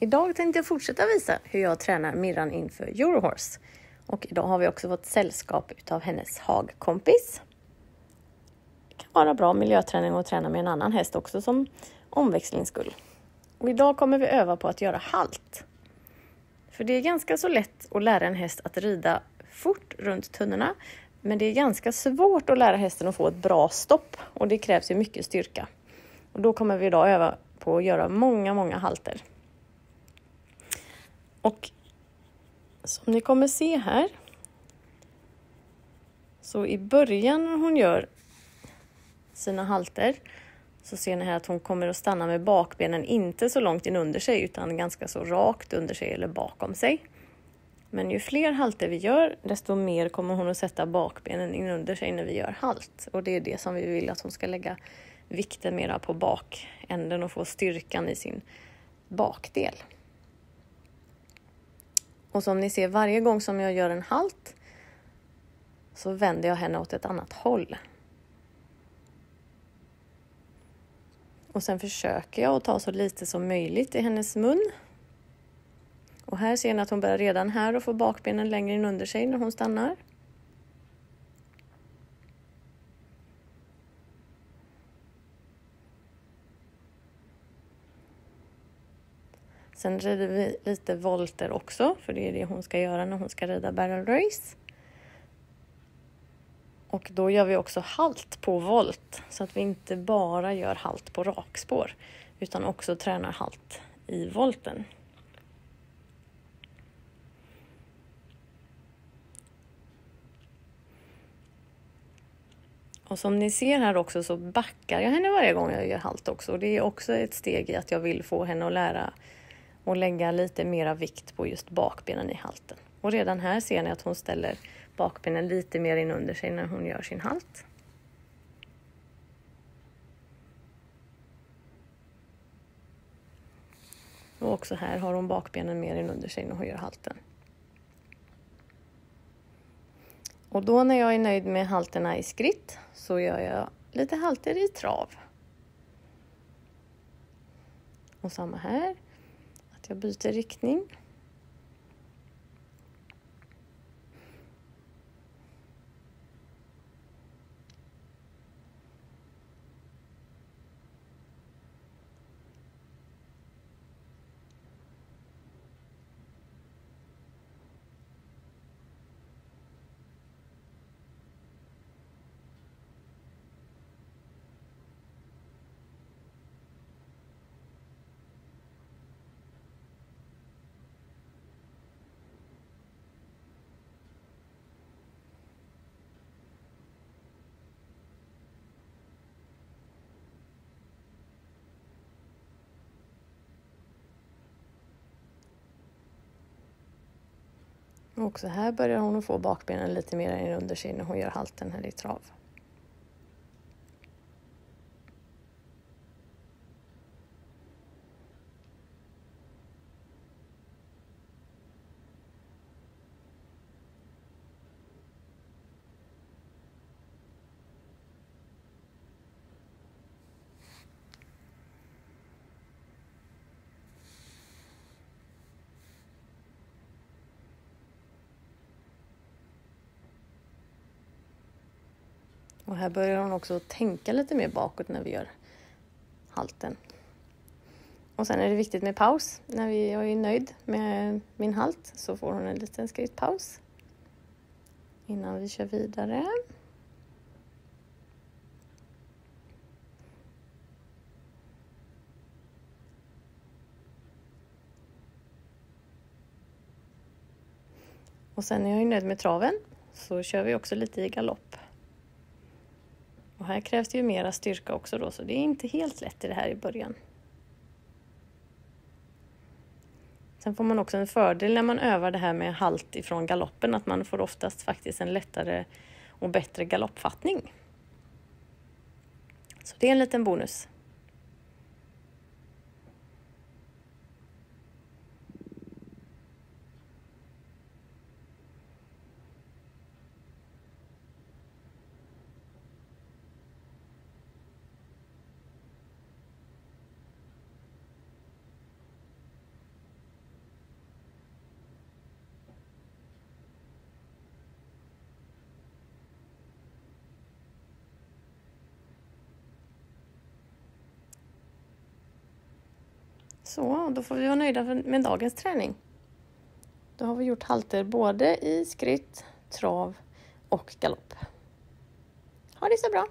Idag tänkte jag fortsätta visa hur jag tränar Mirran inför Eurohorse. Och idag har vi också fått sällskap utav hennes hagkompis. Det kan vara bra miljöträning att träna med en annan häst också som omväxlingsskull. Och idag kommer vi öva på att göra halt. För det är ganska så lätt att lära en häst att rida fort runt tunnorna. Men det är ganska svårt att lära hästen att få ett bra stopp. Och det krävs ju mycket styrka. Och då kommer vi idag öva på att göra många halter. Och som ni kommer se här. Så i början när hon gör sina halter. Så ser ni här att hon kommer att stanna med bakbenen inte så långt in under sig. Utan ganska så rakt under sig eller bakom sig. Men ju fler halter vi gör, desto mer kommer hon att sätta bakbenen in under sig när vi gör halt. Och det är det som vi vill att hon ska lägga vikten mera på bakänden och få styrkan i sin bakdel. Och som ni ser, varje gång som jag gör en halt så vänder jag henne åt ett annat håll. Och sen försöker jag att ta så lite som möjligt i hennes mun. Och här ser ni att hon börjar redan här och få bakbenen längre in under sig när hon stannar. Sen rider vi lite volter också, för det är det hon ska göra när hon ska rida barrel race. Och då gör vi också halt på volt, så att vi inte bara gör halt på rakspår, utan också tränar halt i volten. Och som ni ser här också så backar jag henne varje gång jag gör halt också. Och det är också ett steg i att jag vill få henne att lära och lägga lite mera vikt på just bakbenen i halten. Och redan här ser ni att hon ställer bakbenen lite mer in under sig när hon gör sin halt. Och också här har hon bakbenen mer in under sig när hon gör halten. Och då när jag är nöjd med halterna i skritt så gör jag lite halter i trav. Och samma här, att jag byter riktning. Och också här börjar hon att få bakbenen lite mer in under sig när hon gör halten här i trav. Och här börjar hon också tänka lite mer bakåt när vi gör halten. Och sen är det viktigt med paus. När jag är nöjd med min halt så får hon en liten skrittpaus. Innan vi kör vidare. Och sen när jag är nöjd med traven så kör vi också lite i galopp. Och här krävs det ju mera styrka också då, så det är inte helt lätt i det här i början. Sen får man också en fördel när man övar det här med halt ifrån galoppen, att man får oftast faktiskt en lättare och bättre galoppfattning. Så det är en liten bonus. Så, då får vi vara nöjda med dagens träning. Då har vi gjort halter både i skritt, trav och galopp. Ha det så bra!